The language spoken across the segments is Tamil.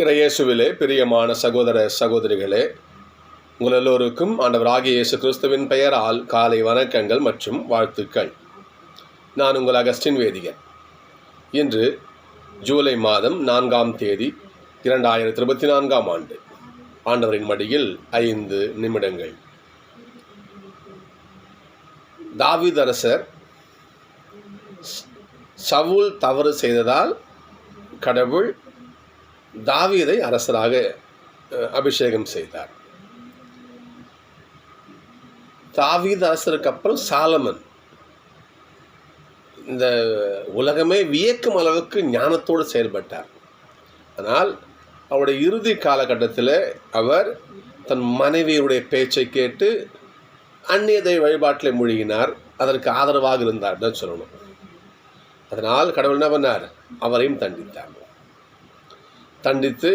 இறையேசுவிலே பிரியமான சகோதர சகோதரிகளே, உங்கள் எல்லோருக்கும் ஆண்டவராகிய இயேசு கிறிஸ்துவின் பெயரால் காலை வணக்கங்கள் மற்றும் வாழ்த்துக்கள். நான் உங்கள் அகஸ்டின் வேதிகன். இன்று ஜூலை மாதம் 4ஆம் தேதி 2024ஆம் ஆண்டு. ஆண்டவரின் மடியில் 5 நிமிடங்கள். தாவீது அரசர் சவுல் தவறு செய்ததால் கடவுள் தாவீதை அரசராக அபிஷேகம் செய்தார். தாவீது அரசருக்கு அப்புறம் சாலமன் இந்த உலகமே வியக்கும் அளவுக்கு ஞானத்தோடு செயல்பட்டார். ஆனால் அவருடைய இறுதி காலகட்டத்தில் அவர் தன் மனைவியுடைய பேச்சை கேட்டு அந்நிய தெய்வ வழிபாட்டில் மூழ்கினார். அதற்கு ஆதரவாக இருந்தார் தான் சொல்லணும். அதனால் கடவுள் என்ன பண்ணார்? அவரையும் தண்டித்து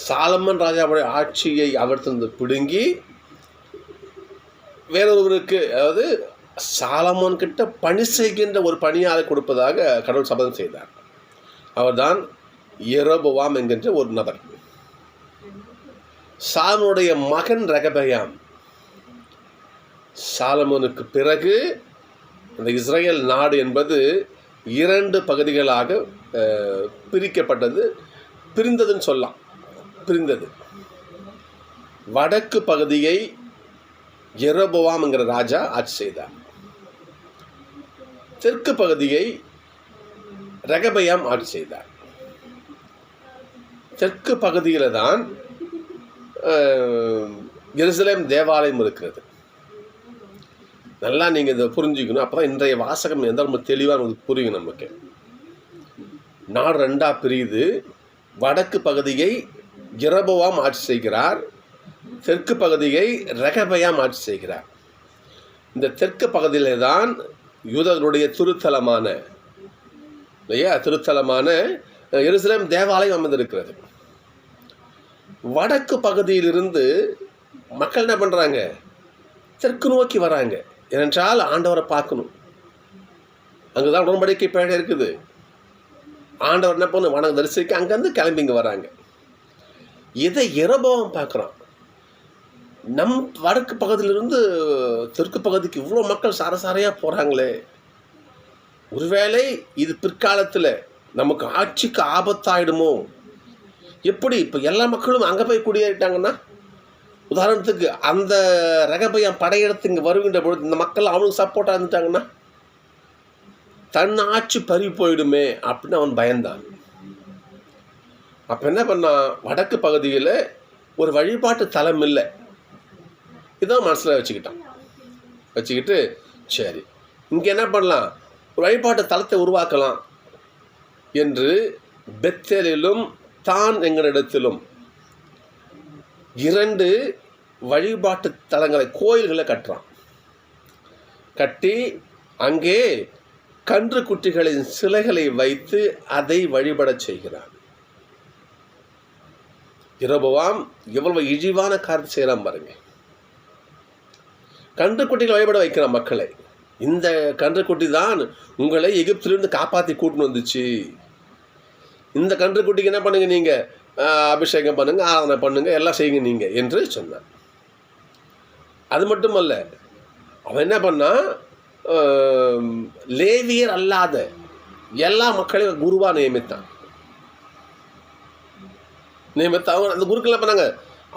சாலமன் ராஜாவுடைய ஆட்சியை அவர் தந்து பிடுங்கி வேறொருவருக்கு, அதாவது சாலமோன் கிட்ட பணி செய்கின்ற ஒரு பணியாளை கொடுப்பதாக கடவுள் சபதம் செய்தார். அவர்தான் யெரொபெயாம் என்கின்ற ஒரு நபர். சாலமோனுடைய மகன் ரெகபெயாம். சாலமோனுக்கு பிறகு இந்த இஸ்ரேல் நாடு என்பது 2 பகுதிகளாக பிரிந்ததுன்னு சொல்லலாம். பிரிந்தது. வடக்கு பகுதியை யெரொபெயாம் என்கிற ராஜா ஆட்சி செய்தார். தெற்கு பகுதியை ரெகபெயாம் ஆட்சி செய்தார். தெற்கு பகுதியில் தான் எருசலேம் தேவாலயம் இருக்கிறது. நல்லா நீங்கள் இதை புரிஞ்சுக்கணும். அப்போ தான் இன்றைய வாசகம் எந்த ரொம்ப தெளிவாக நமக்கு புரியும். நமக்கு நாடு 2ஆக பிரியுது. வடக்கு பகுதியை யெரொபெயாம் ஆட்சி செய்கிறார். தெற்கு பகுதியை ரெகபெயாம் ஆட்சி செய்கிறார். இந்த தெற்கு பகுதியிலே தான் யூதர்களுடைய திருத்தலமான எருசலேம் தேவாலயம் அமைந்திருக்கிறது. வடக்கு பகுதியிலிருந்து மக்கள் என்ன பண்ணுறாங்க? தெற்கு நோக்கி வராங்க. ஏனென்றால் ஆண்டவரை பார்க்கணும். அங்கே தான் உடன்படிக்கை பேழை இருக்குது. ஆண்டவர் என்ன பண்ணு வணங்க தரிசிக்க அங்கேருந்து கிளம்பி இங்கே வராங்க. இதை யெரொபெயாம் பார்க்குறான். நம் வடக்கு பகுதியிலிருந்து தெற்கு பகுதிக்கு இவ்வளோ மக்கள் சாரசாரையாக போகிறாங்களே, ஒருவேளை இது பிற்காலத்தில் நமக்கு ஆட்சிக்கு ஆபத்தாயிடுமோ? எப்படி இப்போ எல்லா மக்களும் அங்கே போய் குடியேறிட்டாங்கன்னா, உதாரணத்துக்கு அந்த ரெகபெயாம் படையெடுத்து இங்கே வருகின்ற பொழுது இந்த மக்கள் அவனுக்கு சப்போர்ட்டாக இருந்துட்டாங்கன்னா தன் ஆட்சி பறி போயிடுமே அப்படின்னு அவன் பயந்தான். அப்போ என்ன பண்ணான்? வடக்கு பகுதியில் ஒரு வழிபாட்டு தலம் இல்லை. இதான் மனசில் வச்சுக்கிட்டு சரி இங்கே என்ன பண்ணலாம், ஒரு வழிபாட்டு தலத்தை உருவாக்கலாம் என்று பெத்தேலிலும் தான் எங்களிடத்திலும் 2 வழிபாட்டு தலங்களை, கோயில்களை கட்டுறான். கட்டி அங்கே கன்று குட்டிகளின் சிலைகளை வைத்து அதை வழிபடச் செய்கிறான். யெரொபெயாம் எவ்வளவு இழிவான காரியத்தை செய்யலாம் பாருங்க. கன்று குட்டிகளை வழிபட வைக்கிறான் மக்களை. இந்த கன்று குட்டி தான் உங்களை எகிப்திலிருந்து காப்பாற்றி கூட்டின்னு வந்துச்சு. இந்த கன்று குட்டிக்கு என்ன பண்ணுங்க, நீங்கள் அபிஷேகம் பண்ணுங்க, ஆராதனை பண்ணுங்க, எல்லாம் செய்யுங்க நீங்கள் என்று சொன்னான். அது மட்டுமல்ல, அவன் என்ன பண்ணான்? லேவியர் அல்லாத எல்லா மக்களையும் குருவாக நியமித்தான். அவங்க அந்த குருக்கள் என்ன பண்ணாங்க?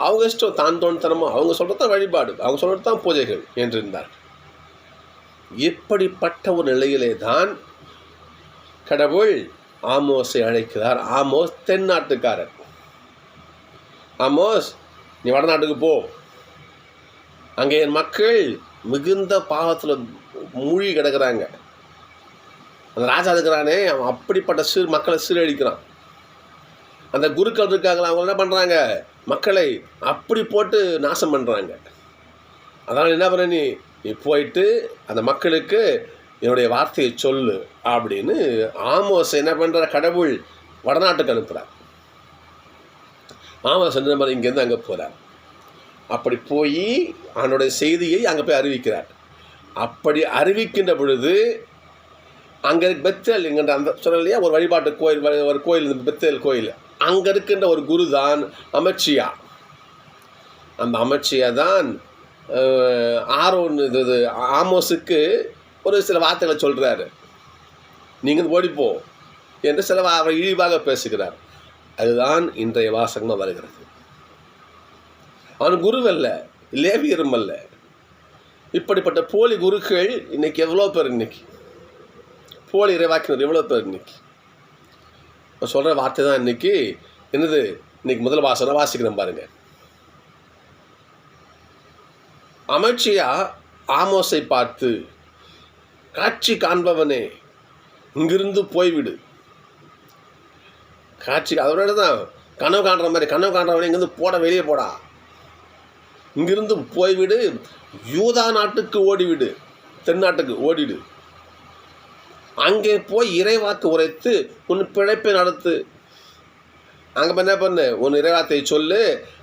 அவங்க இஷ்டம், தான் தோன்தனமோ, அவங்க சொல்கிறது தான் வழிபாடு, அவங்க சொல்கிறது தான் பூஜைகள் என்று இருந்தார். இப்படிப்பட்ட ஒரு நிலையிலே தான் கடவுள் ஆமோஸை அழைக்கிறார். ஆமோஸ் தென்னாட்டுக்காரர். ஆமோஸ், நீ வடநாட்டுக்கு போ. அங்கே என் மக்கள் மிகுந்த பாவத்தில் மூழ்கி கிடக்கிறாங்க. அந்த ராஜா இருக்கிறானே, அவன் அப்படிப்பட்ட மக்களை சீரழிக்கிறான். அந்த குருக்கள் இருக்காங்களா, அவங்க என்ன பண்ணுறாங்க? மக்களை அப்படி போட்டு நாசம் பண்ணுறாங்க. அதனால் என்ன பண்ண, நீ போயிட்டு அந்த மக்களுக்கு என்னுடைய வார்த்தையை சொல்லு அப்படின்னு ஆமோஸ் என்ன பண்ணுற? கடவுள் வடநாட்டுக்கு அனுப்புகிறார். ஆமோஸ் சொன்ன மாதிரி இங்கேருந்து அங்கே போகிறார். அப்படி போய் அவனுடைய செய்தியை அங்கே போய் அறிவிக்கிறார். அப்படி அறிவிக்கின்ற பொழுது அங்கே பெத்தேல் என்கின்ற அந்த சொன்ன இல்லையா, ஒரு வழிபாட்டு கோயில், ஒரு கோயில், இந்த பெத்தேல் கோயில், அங்கே இருக்கின்ற ஒரு குரு தான் அமட்சியா. அந்த அமட்சியா தான் ஆரோன் இது ஆமோஸுக்கு ஒரு சில வார்த்தைகளை சொல்கிறாரு. நீங்கள் ஓடிப்போ என்று சில அவர் இழிவாக பேசுகிறார். அதுதான் இன்றைய வாசகமாக வருகிறது. அவன் குருவல்ல, லேவியரும் அல்ல. இப்படிப்பட்ட போலி குருக்கள் இன்னைக்கு எவ்வளோ பேர், இன்னைக்கு போலி இறைவாக்கினர் எவ்வளோ பேர் இன்னைக்கு. நான் சொல்கிற வார்த்தை தான் இன்னைக்கு என்னது, இன்னைக்கு முதல் வாசகம் வாசிக்கிறேன் பாருங்க. அமட்சியா ஆமோஸை பார்த்து, காட்சி காண்பவனே இங்கிருந்து போய்விடு. காட்சி அதோட தான் கனவு காண்ற மாதிரி, கனவு காண்றவனே இங்கிருந்து போட, வெளியே போடா, இங்கிருந்து போய்விடு, யூதா நாட்டுக்கு ஓடிவிடு, தென்னாட்டுக்கு ஓடிடு, அங்கே போய் இறைவாக்கு உரைத்து உன் பிழைப்பை நடத்து. அங்கே என்ன பண்ணு, உன் இறைவாத்தை சொல்லு,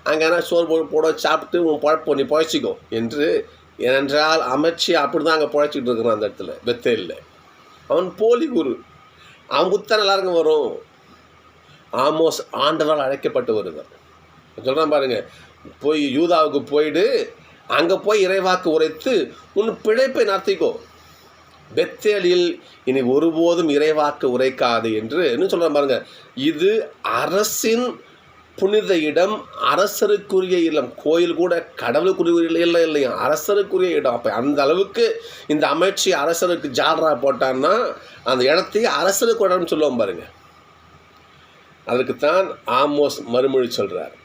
அங்கே என்ன சோறு போட சாப்பிட்டு உன் பழப்போ நீ பழச்சிக்கோ என்று. ஏனென்றால் அமைச்சி அப்படி தான் அங்கே பழச்சிக்கிட்டு இருக்கிறான் அந்த இடத்துல, பெத்தேலில். அவன் போலி குரு. அவன் புத்தன் எல்லாருக்கும் வரும். ஆமோஸ் ஆண்டவரால் அழைக்கப்பட்டு வருவார். சொல்கிறான் பாருங்க, போய் யூதாவுக்கு போயிடு, அங்கே போய் இறைவாக்கு உரைத்து உன் பிழைப்பை நடத்திக்கோ. பெத்தேலில் இனி ஒருபோதும் இறைவாக்கு உரைக்காது என்று என்ன சொல்கிறான் பாருங்க. இது அரசின் புனித இடம், அரசருக்குரிய இல்லம். கோயில் கூட கடவுளுக்குரிய இல்லை, இல்லையா, அரசருக்குரிய இடம். அப்போ அந்த அளவுக்கு இந்த அமைச்சி அரசருக்கு ஜால்ரா போட்டான்னா அந்த இடத்தையே அரசருக்கு இடம்னு சொல்லுவோம் பாருங்க. அதுக்குத்தான் ஆமோஸ் மறுமொழி சொல்கிறார்.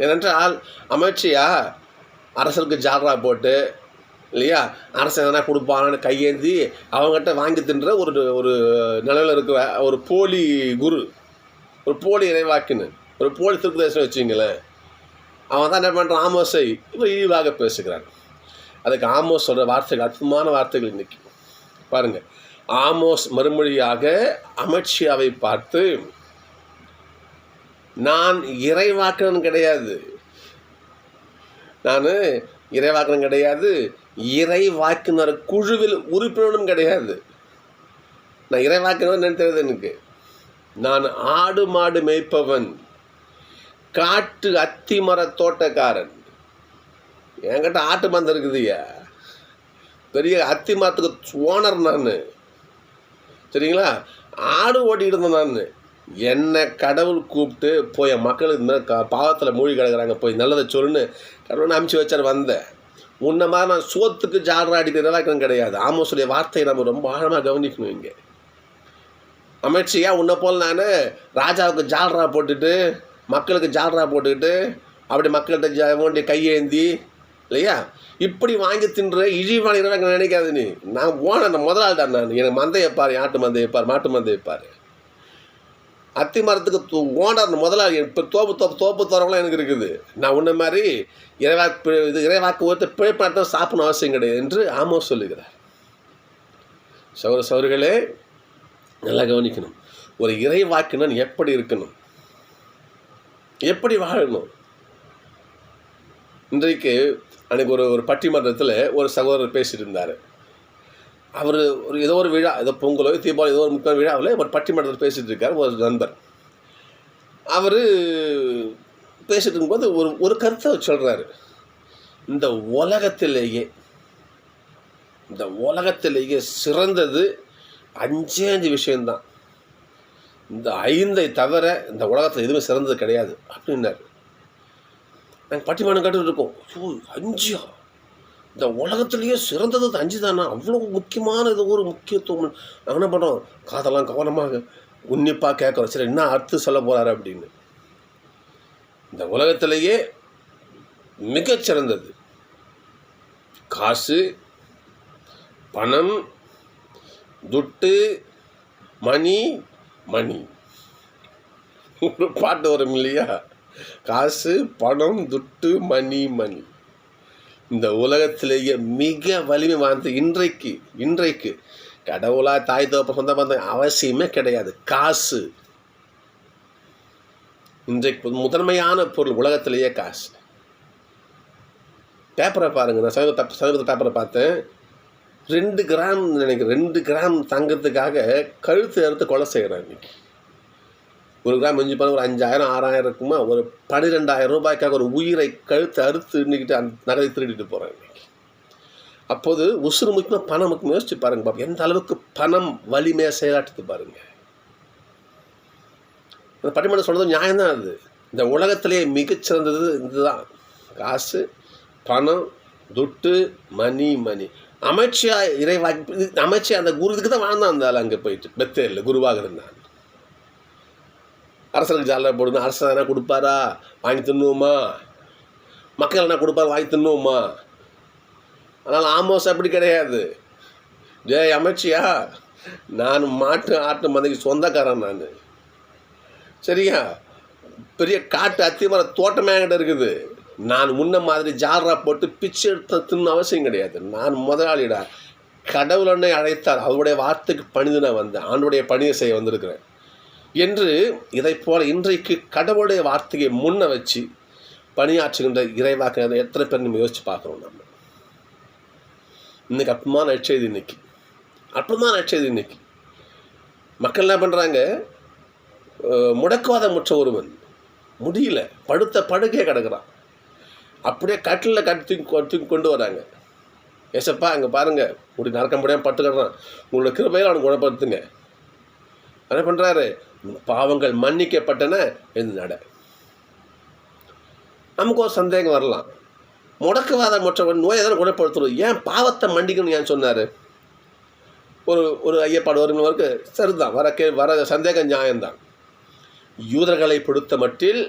ஏனென்றால் அமைச்சியா அரசருக்கு ஜால்ரா போட்டு இல்லையா, அரசன் எதனா கொடுப்பான்னு கையேந்தி அவங்ககிட்ட வாங்கி தின்ற ஒரு நிலையில் இருக்கிற ஒரு போலி குரு, ஒரு போலி இறைவாக்கின்னு, ஒரு போலி திருப்பதேசம் வச்சுங்களேன். அவன் தான் என்ன பண்ணுறான், ஆமோஸை இவர் இழிவாக பேசுகிறான். அதுக்கு ஆமோஸ் சொல்கிற வார்த்தைகள் அற்புதமான வார்த்தைகள் இன்னைக்கு பாருங்கள். ஆமோஸ் மறுமொழியாக அமட்சியாவை பார்த்து, நான் இறைவாக்கினன் கிடையாது, நான் இறைவாக்கினன் கிடையாது, இறைவாக்கினர் குழுவில் உறுப்பினரும் கிடையாது. நான் இறைவாக்கினர் நினைத்தது எனக்கு. நான் ஆடு மாடு மேய்ப்பவன், காட்டு அத்திமர தோட்டக்காரன். என்கிட்ட ஆட்டு மந்தம் இருக்குதுயா, பெரிய அத்தி மரத்துக்கு ஓனர் நான், சரிங்களா. ஆடு ஓட்டிக்கிட்டு இருந்தேன் நான். என்னை கடவுள் கூப்பிட்டு போய் மக்களுக்கு இந்த பாவத்தில் மூழ்கி கிடக்கிறாங்க, போய் நல்லதை சொல்லுன்னு கடவுள் அனுப்பிச்சி வச்சார். வந்தேன். உன்ன மாதிரி நான் சோத்துக்கு ஜால்ரா அடிக்கிற இறைவாக்கினம் கிடையாது. ஆமோஸுடைய வார்த்தையை நம்ம ரொம்ப ஆழமாக கவனிக்கணும். இங்கே அமைச்சியா உன்னை போல் நான் ராஜாவுக்கு ஜால்ரா போட்டுட்டு, மக்களுக்கு ஜால்ரா போட்டுக்கிட்டு, அப்படி மக்கள்கிட்ட வேண்டிய கையேந்தி இல்லையா, இப்படி வாங்கி தின்ற இழிவான இறைவாக்கினம் நினைக்காது நீ. நான் ஓனர், முதலாள் தான் நான். எனக்கு மந்தையை பாரு, ஆட்டு மந்தையை பாரு, மாட்டு மந்தையை பாரு. அத்தி மரத்துக்கு ஓனர் முதலாளி. இப்போ தோப்பு தோறவங்களாம் எனக்கு இருக்குது. நான் உன்ன மாதிரி இறைவாக்கு ஒருத்த பிழைப்படத்தான் சாப்பிடணும் அவசியம் கிடையாது என்று ஆமோஸ் சொல்லுகிறார். சகோதரர்களே, நல்லா கவனிக்கணும். ஒரு இறைவாக்கினன் எப்படி இருக்கணும், எப்படி வாழணும். இன்றைக்கு அன்றைக்கு ஒரு பட்டிமன்றத்தில் ஒரு சகோதரர் பேசிட்டு இருந்தார். அவர் ஏதோ ஒரு விழா, ஏதோ பொங்கலோ தீபாவளி ஏதோ ஒரு முக்கிய விழாவில் ஒரு பட்டிமன்றத்தில் பேசிகிட்டு இருக்கார் ஒரு நண்பர். அவர் பேசிட்டு இருக்கும்போது ஒரு கருத்தை சொல்கிறாரு. இந்த உலகத்திலேயே சிறந்தது 5 விஷயந்தான். இந்த 5ஐ தவிர இந்த உலகத்தில் எதுவுமே சிறந்தது கிடையாது அப்படின்னாரு. நாங்கள் பட்டிமன்றம் கேட்டுட்டு இருக்கோம். 5 இந்த உலகத்திலேயே சிறந்தது 5 தானே, அவ்வளோ முக்கியமான இது ஒரு முக்கியத்துவம். நாங்கள் என்ன பண்ணுறோம், காதெல்லாம் கவனமாக உன்னிப்பாக கேட்குறோம். சரி, என்ன அர்த்தம் சொல்ல போகிறாரு அப்படின்னு. இந்த உலகத்திலேயே மிகச்சிறந்தது காசு, பணம், துட்டு, மணி. ஒரு பாட்டு வரும் இல்லையா, காசு, பணம், துட்டு, மணி. இந்த உலகத்திலேயே மிக வலிமை வாய்ந்த இன்றைக்கு கடவுளா தாய் தோப்ப சொந்த பந்தம் அவசியமே கிடையாது. காசு இன்றைக்கு முதன்மையான பொருள் உலகத்திலேயே காசு. பேப்பரை பாருங்கள். நான் சமீபத்தில் பேப்பரை பார்த்தேன். 2 கிராம் நினைக்கிறேன், 2 கிராம் தங்கத்துக்காக கழுத்து அறுத்து கொலை செய்கிறான் இன்னைக்கு. 1 கிராம் மிஞ்சி போனால் ஒரு 5000 6000 இருக்குமா, ஒரு 12,000 ரூபாய்க்காக ஒரு உயிரை கழுத்து அறுத்து இன்னைக்கிட்டு அந்த நகரை திருடிட்டு போகிறாங்க. அப்போது உசுறு முக்கியமாக பணம் முக்கியமாக யோசிச்சு பாருங்க பாப்பா, எந்த அளவுக்கு பணம் வலிமையாக செயலாட்டுது பாருங்க. அந்த பட்டிமன்றம் சொல்கிறது நியாயம்தான். அது இந்த உலகத்திலேயே மிகச்சிறந்தது இதுதான். காசு, பணம், துட்டு, மணி. அமைச்சியாக அமைச்சியாக அந்த குரு இதுக்கு தான் வாழ்ந்தான். அந்த ஆள் அங்கே போயிட்டு பெத்தேரில் குருவாக இருந்தான். அரசருக்கு ஜாலியாக போடுங்க, அரசர் என்ன கொடுப்பாரா வாங்கி தின்னுவோமா, மக்கள் என்ன கொடுப்பாரு வாங்கி தின்னுவோமா. ஆனால் ஆமோஸ் அப்படி கிடையாது. ஜெய் அமைச்சியா, நான் மாட்டு ஆட்டு மந்தைக்கு சொந்தக்காரன். நான் சரியா, பெரிய காட்டு அத்திமர தோட்டமே என்கிட்ட இருக்குது. நான் முன்ன மாதிரி ஜாலரா போட்டு பிச்சை எடுத்து தின்னு அவசியம் கிடையாது. நான் முதலாளிடா, கடவுள் என்னை அழைத்தார், அவருடைய வார்த்தைக்கு பணிந்து நான் வந்தேன், ஆண்டுடைய பணியை செய்ய வந்திருக்கிறேன் என்று இதை போல இன்றைக்கு கடவுளுடைய வார்த்தையை முன்ன வச்சு பணியாற்றுகின்ற இறைவாக்கு எத்தனை பேர் நம்ம யோசிச்சு பார்க்குறோம். நம்ம இன்னைக்கு அற்புதமான நற்செய்தி. இன்னைக்கு மக்கள் என்ன பண்ணுறாங்க, முடக்குவாதம் முற்ற ஒருவன் முடியல, படுத்த படுக்கையே கிடக்குறான், அப்படியே கட்டில் தூக்கி கொண்டு வராங்க. ஏசப்பா அங்கே பாருங்கள், இப்படி நடக்க முடியாமல் பட்டு கிடறான், உங்களோட கிருபையில் அவனுக்கு குணப்படுத்துங்க. என்ன பண்ணுறாரு, பாவங்கள் மன்னிக்கப்பட்டன என்று நட. நமக்கு ஒரு சந்தேகம் வரலாம், முடக்குவாதம் முற்றவன் நோயை தானே குணப்படுத்துறது, ஏன் பாவத்தை மன்னிக்கணும்னு ஏன் சொன்னார்? ஒரு ஐயப்பாடு வருவருக்கு சரிதான், வர சந்தேகம் நியாயம்தான். யூதர்களை பொறுத்த மட்டில்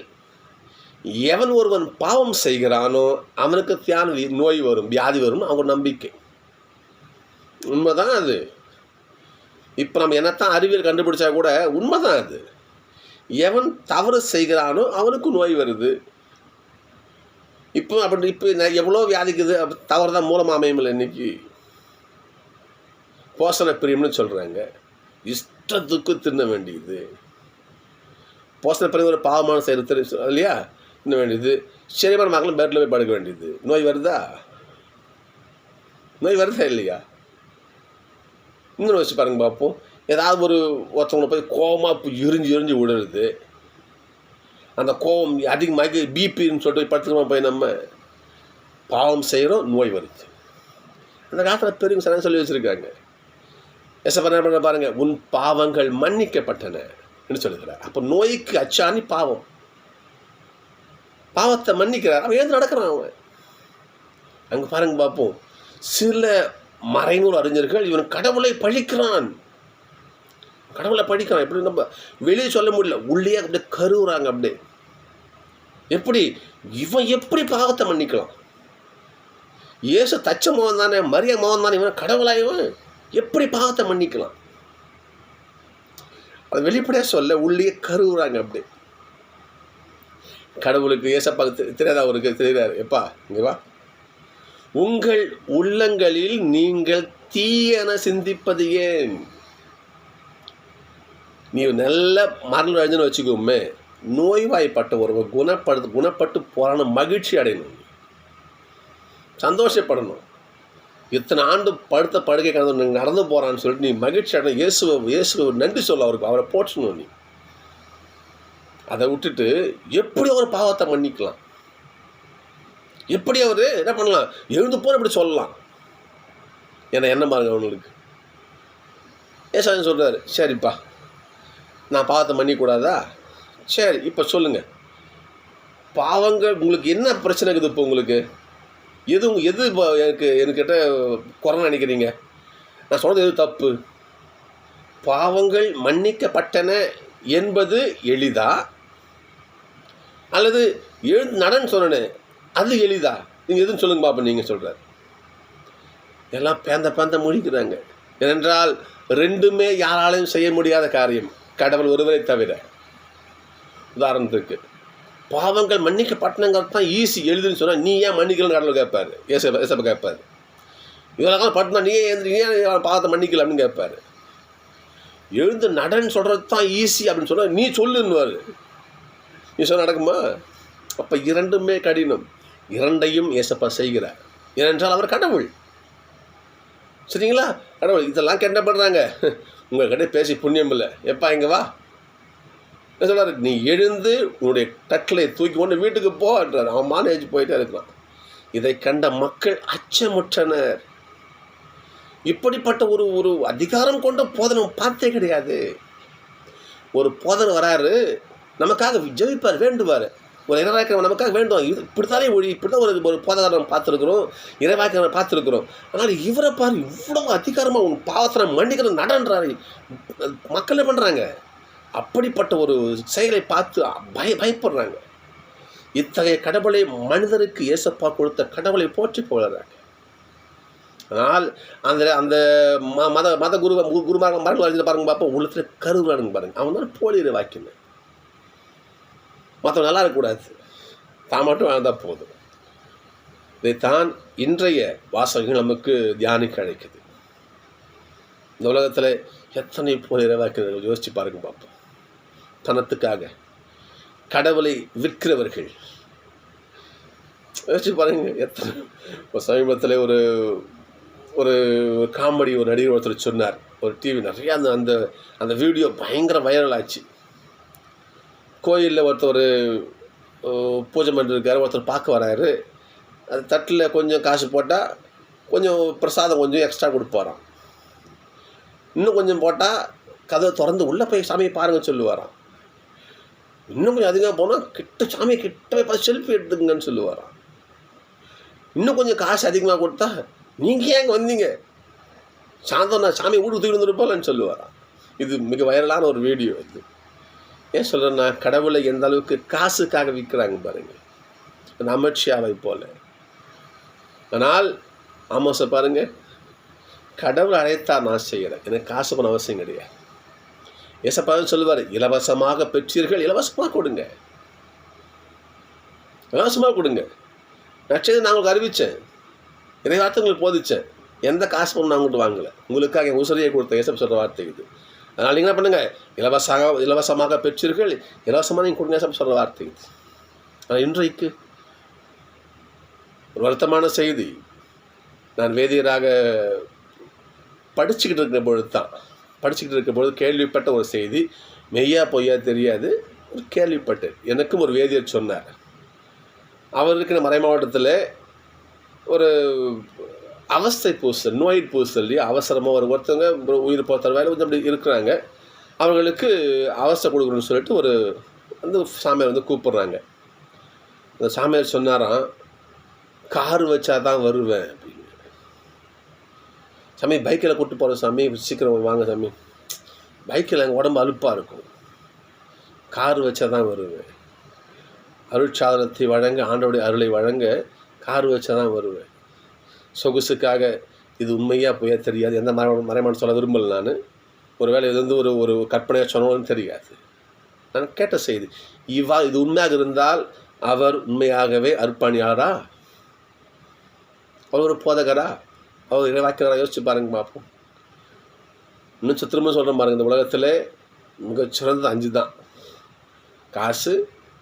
எவன் ஒருவன் பாவம் செய்கிறானோ அவனுக்கு தியான நோய் வரும், வியாதி வரும், அவங்க நம்பிக்கை. உண்மைதான் அது. இப்போ நம்ம என்னத்தான் அறிவியல் கண்டுபிடிச்சா கூட உண்மைதான் அது. எவன் தவறு செய்கிறானோ அவனுக்கு நோய் வருது. இப்போ எவ்வளோ வியாதிக்குது, தவறு தான் மூலமாக அமையுமில்ல. இன்னைக்கு போஷண பிரியம்னு சொல்கிறாங்க, இஷ்டத்துக்கு தின்ன வேண்டியது. போஷண பிரியம் ஒரு பாவமான செயல் இல்லையா, தின்ன வேண்டியது. சரிமான மக்களும் பேட்டில் போய் படுக்க வேண்டியது. நோய் வருதா இல்லையா? இன்னும் வச்சு பாருங்க பார்ப்போம். ஏதாவது ஒருத்தவங்களை போய் கோபமாக எரிஞ்சு விடுறது, அந்த கோபம் அதிகமாகி பிபின்னு சொல்லிட்டு படுத்துக்கமா போய் நம்ம பாவம் செய்கிறோம், நோய் வருது. அந்த காலத்தில் பெரியவங்க சரியாக சொல்லி வச்சுருக்காங்க. என்ன பண்ண பாருங்க, உன் பாவங்கள் மன்னிக்கப்பட்டன என்று சொல்லுகிறார். அப்போ நோய்க்கு அச்சாணி பாவம். பாவத்தை மன்னிக்கிறார், அவன் ஏன் நடக்கிறான் அவன். அங்கே பாருங்க பார்ப்போம், சில மறைநூல் அறிஞர்கள் இவன் கடவுளை பழிக்கிறான். எப்படி நம்ம வெளியே சொல்ல முடியல, உள்ளே அப்படியே கருவுறாங்க. அப்படியே இவன் எப்படி பாவத்தை மன்னிக்கலாம்? இயேசு தச்ச மோகன் தானே, மரிய மோகன் தானே, இவன் கடவுளாயவன் எப்படி பாவத்தை மன்னிக்கலாம்? அதை வெளிப்படையாக சொல்ல உள்ளே கருவுறாங்க. அப்படியே கடவுளுக்கு ஏசப்பாக்கு தெரியாதா? அவருக்கு தெரிகிறார். எப்பா இங்கே வா, உங்கள் உள்ளங்களில் நீங்கள் தீயன சிந்திப்பது ஏன்? நீ நல்ல மரணம் அடைஞ்சுன்னு வச்சுக்கோமே, நோய்வாய்ப்பட்ட ஒருவர் குணப்பட்டு போறான மகிழ்ச்சி அடையணும், சந்தோஷப்படணும். இத்தனை ஆண்டு படுத்த படுக்கை கடந்து நடந்து போகிறான்னு சொல்லிட்டு நீ மகிழ்ச்சி அடையணும். இயேசுவை நன்றி சொல்ல, அவரை போற்றணும். நீ அதை விட்டுட்டு எப்படி ஒரு பாவத்தை மன்னிக்கலாம்? எப்படி அவர் என்ன பண்ணலாம்? எழுந்து போன இப்படி சொல்லலாம். ஏன்னா என்ன பாருங்க, அவங்களுக்கு ஏசாமி சொல்கிறாரு, சரிப்பா நான் பாவத்தை மன்னிக்கூடாதா? சரி இப்போ சொல்லுங்கள், பாவங்கள் உங்களுக்கு என்ன பிரச்சனை இருக்குது? இப்போ உங்களுக்கு எது என்கிட்ட குறை நினைக்கிறீங்க? நான் சொல்கிறது எது தப்பு? பாவங்கள் மன்னிக்கப்பட்டன என்பது எளிதா, அல்லது எழுந்து நடன்னு சொன்னேன் அது எளிதா? நீங்கள் எதுன்னு சொல்லுங்க பாப்பா. நீங்கள் சொல்கிறார், எல்லாம் பேந்த முடிக்கிறாங்க. ஏனென்றால் ரெண்டுமே யாராலையும் செய்ய முடியாத காரியம், கடவுள் ஒருவரை தவிர. உதாரணத்துக்கு பாவங்கள் மன்னிக்கப்பட்டனங்கிறது தான் ஈஸி, எழுதுன்னு சொன்னால் நீ ஏன் மன்னிக்கலன்னு கடவுள் கேட்பார். ஏசப்ப கேட்பார், இவரெல்லாம் பட்டினா நீ ஏன் பாவத்தை மன்னிக்கல அப்படின்னு கேட்பார். எழுந்து நடன்னு சொல்கிறது தான் ஈஸி அப்படின்னு சொன்னால் நீ சொல்லுன்னுவார். நீ சொல்ல நடக்குமா? அப்போ இரண்டுமே கடினம். இரண்டையும் ஏசப்பா செய்கிறார். ஏனென்றால் அவர் கடவுள். சரிங்களா? கடவுள் இதெல்லாம் என்ன பண்ணுறாங்க? உங்கள்கிட்ட பேசி புண்ணியம் இல்லை. எப்பா இங்கே வா, என்ன சொல்கிறார், நீ எழுந்து உன்னுடைய கட்டளை தூக்கி கொண்டு வீட்டுக்கு போன்றார். அவன் மானேஜ் போயிட்டே இருக்கிறான். இதை கண்ட மக்கள் அச்சமுற்றனர். இப்படிப்பட்ட ஒரு ஒரு அதிகாரம் கொண்ட போதனை பார்த்தே கிடையாது. ஒரு போதனை வராரு, நமக்காக ஜெபிப்பார், வேண்டுவார். ஒரு இறைவாக்கியம் நமக்காக வேண்டும். இது இப்படித்தானே இப்படிதான் ஒரு போதகாரம் பார்த்துருக்குறோம், இறைவாக்கியம் பார்த்துருக்குறோம். ஆனால் இவரை பாரு, இவ்வளோ அதிகாரமாக உன் பாவத்தை மன்னிக்கிற நடன்றாரு. மக்கள் என்ன பண்ணுறாங்க, அப்படிப்பட்ட ஒரு செயலை பார்த்து பயப்படுறாங்க. இத்தகைய கடவுளை மனிதருக்கு இயேசப்பா கொடுத்த கடவுளை போற்றி போகிறாங்க. ஆனால் அந்த அந்த மத குருமார மரணம் அறிஞ்சு பாருங்க பார்ப்போம், உள்ளத்தில் கருவுறானுங்க பாருங்க. அவன் தான் போலி வாக்கியம். மற்றவங்க நல்லா இருக்கக்கூடாது, தான் மட்டும் வாழ்ந்தால் போதும். இதைத்தான் இன்றைய வாசகங்கள் நமக்கு தியானிக்க அழைக்குது. இந்த உலகத்தில் எத்தனை போலி வாக்கியர்கள் யோசிச்சு பாருங்க பார்ப்போம். தனத்துக்காக கடவுளை விற்கிறவர்கள் யோசிச்சு பாருங்க. எத்தனை சமீபத்தில் ஒரு ஒரு காமெடி ஒரு நடிகர் ஒருத்தர் சொன்னார், ஒரு டிவி நிறையா அந்த அந்த வீடியோ பயங்கர வைரல் ஆச்சு. கோயிலில் ஒருத்தர் பூஜை பண்ணிருக்காரு, ஒருத்தர் பார்க்க வராரு. அது தட்டில் கொஞ்சம் காசு போட்டால் கொஞ்சம் பிரசாதம் கொஞ்சம் எக்ஸ்ட்ரா கொடுப்பாராம். இன்னும் கொஞ்சம் போட்டால் கதவை திறந்து உள்ளே போய் சாமியை பாருங்கள் சொல்லுவாராம். இன்னும் கொஞ்சம் அதிகமாக போனால் சாமியை கிட்ட போய் பார்த்து செல்ஃபி எடுத்துக்கங்கன்னு சொல்லுவாராம். இன்னும் கொஞ்சம் காசு அதிகமாக கொடுத்தா, நீங்கள் ஏன் அங்கே வந்தீங்க, சாயந்தரம் நான் சாமியை வீட்டுக்கு தூக்கி வந்துருப்போம்லன்னு சொல்லுவாராம். இது மிக வைரலான ஒரு வீடியோ. இது ஏன் சொல்கிறேன்னா, கடவுளை எந்த அளவுக்கு காசுக்காக விற்கிறாங்க பாருங்கள், அந்த அமர்ஷியாவை போல. ஆனால் ஆமோஸை பாருங்கள், கடவுளை அழைத்தா நான் செய்கிறேன், எனக்கு காசு பண்ண அவசியம் கிடையாது. ஏசப்பாவும் சொல்லுவார், இலவசமாக பெற்றீர்கள், இலவசமாக கொடுங்க, இலவசமாக கொடுங்க. நட்சத்திரம் நான் உங்களுக்கு அறிவித்தேன், இதை வார்த்தை உங்களுக்கு போதிச்சேன், எந்த காசு பண்ண நான் உங்கள்கிட்ட வாங்கலை, உங்களுக்காக என் உசரியை கொடுத்த ஏசப்பா சொல்கிற வார்த்தை இது. அதனால் நீங்கள் என்ன பண்ணுங்கள், இலவசமாக பெற்றீர்கள், இலவசமாக நீங்கள் கொடுங்க ஏசப்பா சொல்கிற வார்த்தை இது. ஆனால் இன்றைக்கு ஒரு வருத்தமான செய்தி. நான் வேதியராக படிச்சுக்கிட்டு இருக்கிற பொழுது கேள்விப்பட்ட ஒரு செய்தி, மெய்யா பொய்யா தெரியாது, ஒரு கேள்விப்பட்டு எனக்கும் ஒரு வேதியர் சொன்னார். அவருக்கு மறை மாவட்டத்தில் ஒரு அவஸ்தை பூசல், நோய் பூசல், அவசரமாக ஒருத்தவங்க உயிர் போகிற வேலை கொஞ்சம் அப்படி இருக்கிறாங்க. அவர்களுக்கு அவஸ்தை கொடுக்கணும்னு சொல்லிட்டு அந்த சாமியார் கூப்பிட்றாங்க. அந்த சாமியார் சொன்னாராம், கார் வச்சா தான் வருவேன் அப்படின்னு. சாமி பைக்கில் கூப்பிட்டு போகிற சாமி, சீக்கிரம் வாங்க சாமி, பைக்கில் எங்கள் உடம்பு அலுப்பாக இருக்கும், கார் வச்சா தான் வருவேன், அருட்சாதனத்தை வழங்க, ஆண்டவருடைய அருளை வழங்க கார் வச்சா தான் வருவேன். சொகுசுக்காக இது உண்மையாக போய் தெரியாது, எந்த மறைமான் சொல்ல விரும்பலை. நான் ஒருவேளை இது ஒரு கற்பனையாக சொன்னோன்னு தெரியாது. நான் கேட்ட செய்தி இது உண்மையாக இருந்தால் அவர் உண்மையாகவே அர்ப்பணியாளரா, அவர் ஒரு போதகரா, அவர் இறைவாக்கினரா? யோசிச்சு பாருங்க பார்ப்போம். இன்னும் திரும்ப சொல்கிறேன் பாருங்கள், இந்த உலகத்தில் மிகச்சிறந்தது 5 தான்: காசு,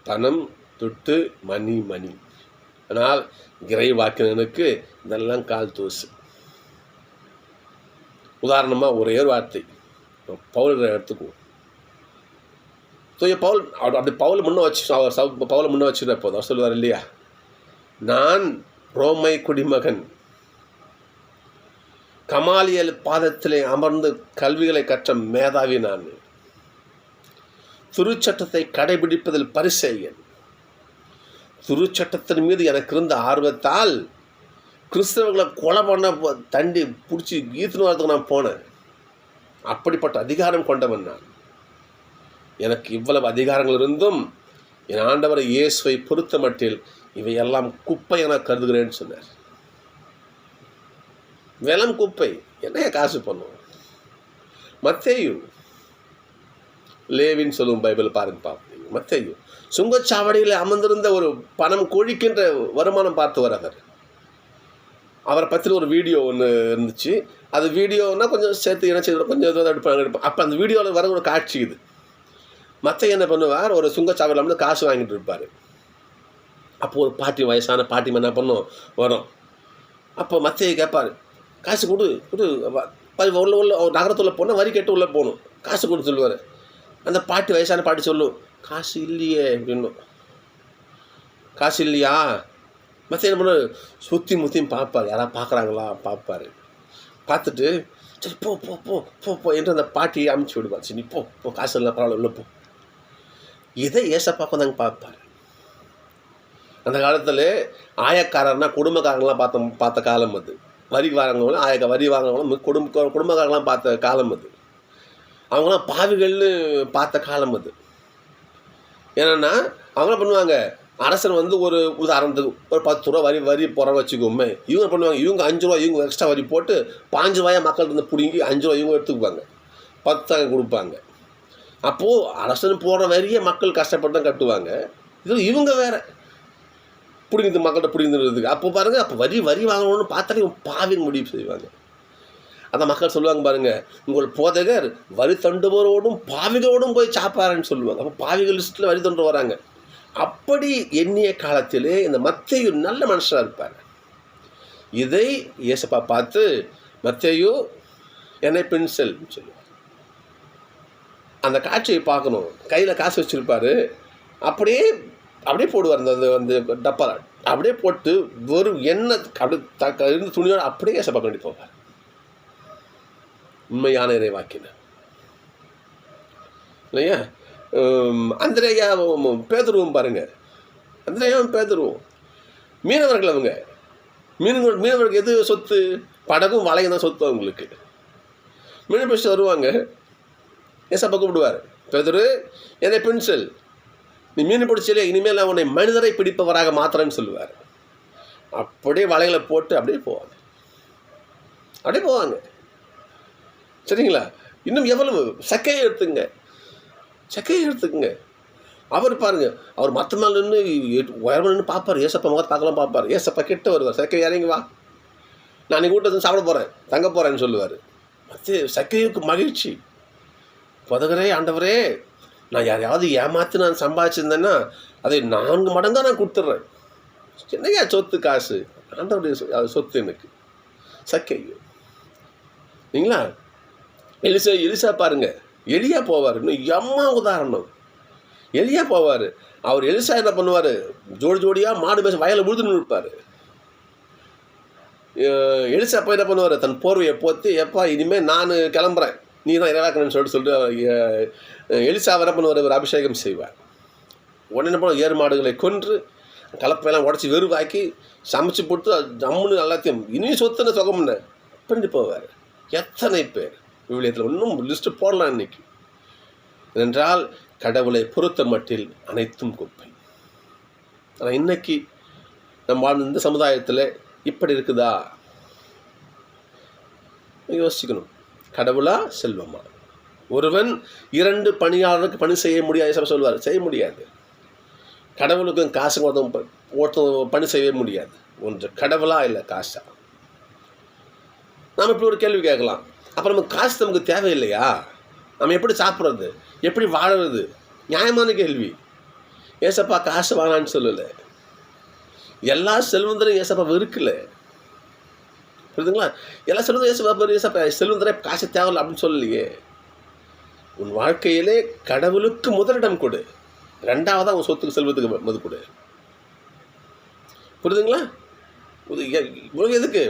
பணம், துட்டு, மணி. ஆனால் இறைவாக்கினனுக்கு இதெல்லாம் கால் தூசு. உதாரணமாக ஒரே ஒரு வார்த்தை, பவுல் எடுத்துக்குவோம். பவுல் அப்படி பவுல் முன்னே வச்சுட்டு போதும். அவர் சொல்லுவார் இல்லையா, நான் ரோமை குடிமகன், கமாலியல் பாதத்திலே அமர்ந்து கல்விகளை கற்ற மேதாவி நான், திருச்சட்டத்தை கடைபிடிப்பதில் பரிசேயன், திருச்சட்டத்தின் மீது எனக்கு இருந்த ஆர்வத்தால் கிறிஸ்தவர்களை கொலை பண்ண தண்டி பிடிச்சி ஈத்துன்னு வரதுக்கு நான் போனேன். அப்படிப்பட்ட அதிகாரம் கொண்டவன் நான். எனக்கு இவ்வளவு அதிகாரங்கள் இருந்தும் என் ஆண்டவர் இயேசுவை பொறுத்த மட்டில் இவையெல்லாம் குப்பை என கருதுகிறேன்னு சொன்னார். வெளம் குப்பை, என்ன காசு பண்ணும். மத்தேயு, லேவின்னு சொல்லுவோம் பைபிள் பாருங்க பார்ப்பீங்க. மத்தேயு சுங்கச்சாவடியில் அமர்ந்திருந்த ஒரு பணம் கொழிக்கின்ற வருமானம் பார்த்து வரார். அவரை பற்றின ஒரு வீடியோ ஒன்று இருந்துச்சு. அது வீடியோன்னா கொஞ்சம் சேர்த்து இணைச்சி கொஞ்சம் எடுப்பாங்க. அப்போ அந்த வீடியோவில் வர ஒரு காட்சி இது. மற்ற என்ன பண்ணுவார், ஒரு சுங்கச்சாவடியில் வந்து காசு வாங்கிட்டு இருப்பார். அப்போது ஒரு பாட்டி, வயசான பாட்டி என்ன பண்ணும் வரும். அப்போ மத்தையை கேட்பார், காசு கொடு உள்ள நகரத்துள்ள போனால் வரி கேட்டு உள்ளே போகணும், காசு கொடு சொல்லுவார். அந்த பாட்டி, வயசான பாட்டி சொல்லும், காசு இல்லையே அப்படின்னு. காசு இல்லையா? மற்ற என்ன பண்ண, சுற்றி முற்றியும் பார்ப்பார், யாராவது பார்க்குறாங்களா பார்ப்பார். பார்த்துட்டு சரி போ போ போ போ போ என்று அந்த பாட்டியை அமுச்சு விடுவார். சரி நீ போ போ, காசு இல்லை பரவாயில்ல உள்ள போ. இதை ஏசப்பா கொஞ்சம் பார்ப்பார். அந்த காலத்தில் ஆயக்காரர்னா குடும்பக்காரங்களாம் பார்த்த காலம் அது. வரி வாங்குறவங்களும் வரி வாங்குறவங்களும் குடும்பக்காரங்களாம் பார்த்த காலம் அது. அவங்களாம் பாவிகள்னு பார்த்த காலம் அது. ஏன்னா அவங்களாம் பண்ணுவாங்க, அரசன் வந்து ஒரு உதாரணத்துக்கு ஒரு 10 ரூபா வரி போகிற வச்சுக்கோமே, இவங்க பண்ணுவாங்க, இவங்க 5 ரூபா இவங்க எக்ஸ்ட்ரா வரி போட்டு 5 ரூபாயை மக்கள்கிட்ட இருந்து பிடுங்கி 5 ரூபா இவங்க எடுத்துக்குவாங்க, 10 கொடுப்பாங்க. அப்போது அரசன் போடுற வரியை மக்கள் கஷ்டப்பட்டு தான் கட்டுவாங்க. இது இவங்க வேறு பிடிங்கிது மக்கள்கிட்ட பிடிங்கிறதுக்கு. அப்போ பாருங்கள், அப்போ வரி வாங்கணும்னு பார்த்தாலே இவங்க பாவின்னு முடிவு செய்வாங்க. அதான் மக்கள் சொல்லுவாங்க பாருங்கள், உங்கள் போதகர் வரி தண்டுபவரோடும் பாவிகளோடும் போய் சாப்பாருன்னு சொல்லுவாங்க. அப்போ பாவிகள் லிஸ்ட்டில் வரி தண்டு வராங்க. அப்படி எண்ணிய காலத்திலே இந்த மத்தேயு நல்ல மனுஷனாக இருப்பார். இதை இயேசப்பா பார்த்து, மத்தேயு என்னை பின் செல் சொல்லுவார். அந்த காட்சியை பார்க்கணும். கையில் காசு வச்சுருப்பார், அப்படியே போடுவார். அந்த டப்பா அப்படியே போட்டு வெறும் எண்ணெய் அப்படி இருந்து துணியோடு அப்படியே இயேசப்பா பண்ணி போவார். உண்மையான இறைவாக்கினர் இல்லையா? அந்திரேயாவும் பேதுருவும் பாருங்கள், அந்திரேயாவும் பேதுருவும் மீனவர்கள். அவங்க மீனவர்களுக்கு எது சொத்து? படகும் வலையும் தான் சொத்து அவங்களுக்கு. மீன் பிடிச்சி வருவாங்க, ஏசப்பா கூப்பிடுவார், பேதுரு என்னை பின் செல், நீ மீன் பிடிச்சலே, இனிமேல் உன்னை மனிதரை பிடிப்பவராக மாத்திரன்னு சொல்லுவார். அப்படியே வலைகளை போட்டு அப்படியே போவாங்க. சரிங்களா? இன்னும் எவ்வளவு சக்கையை எடுத்துக்குங்க. அவர் பாருங்கள், அவர் மற்ற நாள் நின்று உயர்வு நின்று பார்ப்பார், ஏசப்பா முகத்தை பார்க்கலாம் பார்ப்பார். ஏசப்பா கிட்ட வருவார், சக்கை இறங்கி வா, நான் நீ கூட்டத்தை சாப்பிட போகிறேன், தங்க போகிறேன்னு சொல்லுவார். மற்ற சக்கையுக்கு மகிழ்ச்சி, புதகரே ஆண்டவரே, நான் யாரையாவது ஏமாற்றி நான் சம்பாதிச்சிருந்தேன்னா அதை 4 மடங்காக நான் கொடுத்துட்றேன். என்னையா சொத்து காசு? ஆண்டவருடைய சொத்து எனக்கு. சக்கையு இல்லைங்களா? எலிசா பாருங்கள், எலியா போவார். இன்னும் உதாரணம், எலியா போவார். அவர் எலிசா என்ன பண்ணுவார், ஜோடியாக மாடு பேச வயலில் விழுதுன்னு இருப்பார். எலிசா போய் என்ன பண்ணுவார், தன் போர்வையை போற்றி, எப்பா இனிமேல் நான் கிளம்புறேன், நீ தான் இறைவாக்கணும்னு சொல்லிட்டு எலிசா என்ன பண்ணுவார், ஒரு அபிஷேகம் செய்வார். உடனே என்ன பண்ணுவார், ஏறு மாடுகளை கொன்று கலப்பையெல்லாம் உடச்சி வெறுவாக்கி சமைச்சு போட்டு ஜம்முன்னு எல்லாத்தையும் இனியும் சொத்துன்னு சொகம்னு பண்ணி போவார். எத்தனை பேர் விவிலியத்தில் இன்னும் லிஸ்ட்டு போடலாம் இன்னைக்கு. என்றால் கடவுளை பொறுத்த மட்டில் அனைத்தும் குப்பை. ஆனால் இன்னைக்கு நம்ம வாழ்ந்த இந்த சமுதாயத்தில் இப்படி இருக்குதா யோசிக்கணும். கடவுளா செல்வமா? ஒருவன் 2 பணியாளருக்கு பணி செய்ய முடியாது சொல்வார், செய்ய முடியாது. கடவுளுக்கும் காசு ஒருத்தன் பணி செய்ய முடியாது. ஒன்று கடவுளா இல்லை காசா? நாம் இப்படி ஒரு கேள்வி கேட்கலாம். அப்புறம் நமக்கு காசு நமக்கு தேவையில்லையா? நம்ம எப்படி சாப்பிட்றது, எப்படி வாழறது? நியாயமான கேள்வி. ஏசப்பா காசு வாங்கலான்னு சொல்லலை. எல்லா செல்வந்தரும் ஏசப்பா வெறுக்கலை, புரியுதுங்களா? எல்லா செல்வந்தரும் ஏசப்பா செல்வந்தரே காசு தேவையில்லை அப்படின்னு சொல்லலையே. உன் வாழ்க்கையிலே கடவுளுக்கு முதலிடம் கொடு, 2வதாக உன் சொத்துக்கு செல்வத்துக்கு மது கொடு. புரியுதுங்களா? எதுக்கு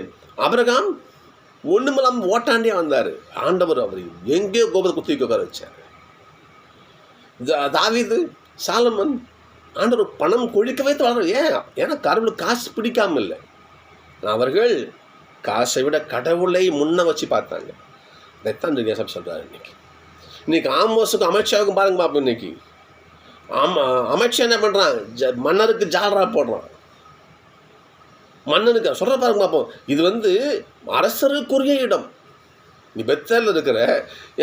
ஆபிரகாம் ஒன்றுமெல்லாம் ஓட்டாண்டியாக வந்தார். ஆண்டவர் அவர் எங்கேயோ கோபத்தை குத்தி உட்கார வச்சார். தாவீது, சாலமன், ஆண்டவர் பணம் கொழிக்க வைத்து வளர. ஏன்னா கடவுளுக்கு காசு பிடிக்காம இல்லை, அவர்கள் காசை விட கடவுளை முன்ன வச்சு பார்த்தாங்க. அதைத்தான் கேசப் சொல்கிறார். இன்னைக்கு ஆமோஸுக்கும் அமித்ஷாவுக்கும் பாருங்க பார்ப்போம். இன்னைக்கு அமித்ஷா என்ன பண்ணுறான், மன்னருக்கு ஜாலரா போடுறான். மன்னனுக்கு சொல்கிற பாருங்க பார்ப்போம். இது அரசருக்குரிய இடம். நீ பெத்தேலில் இருக்கிற,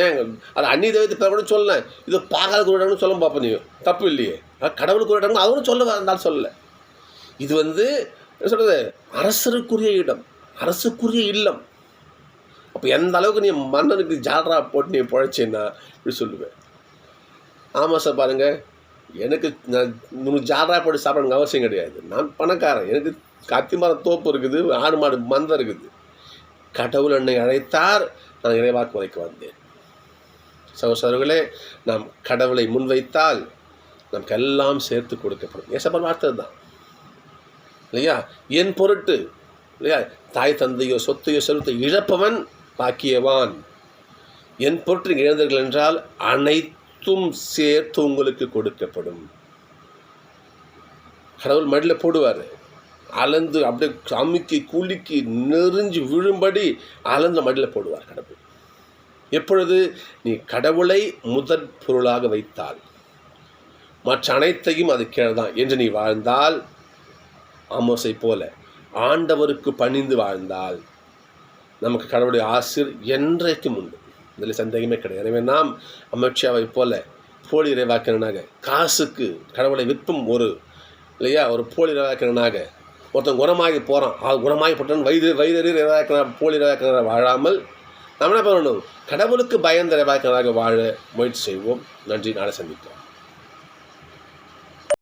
ஏன் அது அந்நிய தெய்வத்தை கூட சொல்லலை, இது பாகாலுக்கு ஒரு இடம்னு சொல்ல பார்ப்போம். நீ தப்பு இல்லையே, கடவுளுக்கு ஒரு இடம் அவரும் சொல்ல இருந்தாலும் சொல்லலை. இது என்ன சொல்கிறது, அரசருக்குரிய இடம், அரசுக்குரிய இல்லம். அப்போ எந்த அளவுக்கு நீ மன்னனுக்கு ஜாலரா போட்டு நீ பிழைச்சேன்னா இப்படி சொல்லுவேன். ஆமாம் சார் பாருங்கள், எனக்கு உனக்கு ஜாலரா போட்டு சாப்பிடணுங்க அவசியம் கிடையாது. நான் பணக்காரன், எனக்கு கத்திமரம் தோப்பு இருக்குது, ஆடு மாடு மந்தம் இருக்குது. கடவுள் என்னை அழைத்தார், நான் இறைவாக்கு வரைக்கும் வந்தேன். சகோதரர்களே, நாம் கடவுளை முன்வைத்தால் நமக்கு எல்லாம் சேர்த்து கொடுக்கப்படும். ஏசப்பா வார்த்தை தான் இல்லையா? என் பொருட்டு இல்லையா, தாய் தந்தையோ சொத்தையோ செல்வத்தை இழப்பவன் பாக்கியவான். என் பொருட்டு இழந்தீர்கள் என்றால் அனைத்தும் சேர்த்து உங்களுக்கு கொடுக்கப்படும். கடவுள் மடியில் போடுவார், அளந்து அப்படியே அமுக்கி குலுக்கி நெறிஞ்சு விழும்படி அளந்து மடியில் போடுவார் கடவுள். எப்பொழுது நீ கடவுளை முதற் பொருளாக வைத்தால், மற்ற அனைத்தையும் அது கீழ்தான் என்று நீ வாழ்ந்தால், ஆமோஸை போல ஆண்டவருக்கு பணிந்து வாழ்ந்தால், நமக்கு கடவுளுடைய ஆசீர் என்றைக்கும் உண்டு. இதில் சந்தேகமே கிடையாது. எனவே நாம் அமர்ச்சியாவை போல போலி இறைவாக்கினனாக, காசுக்கு கடவுளை விற்பும் இல்லையா ஒரு போலி இறைவாக்கினனாக, ஒருத்தன் குணமாகி போகிறான், குணமாகி போட்டான் வயிறு இறைவாக்கின போலி இறைவாக்கினராக வாழாமல் நம்ம என்ன பண்ணணும்? கடவுளுக்கு பயந்த இறைவாக்கினராக வாழ முயற்சி செய்வோம். நன்றி. நாளை சந்திப்போம்.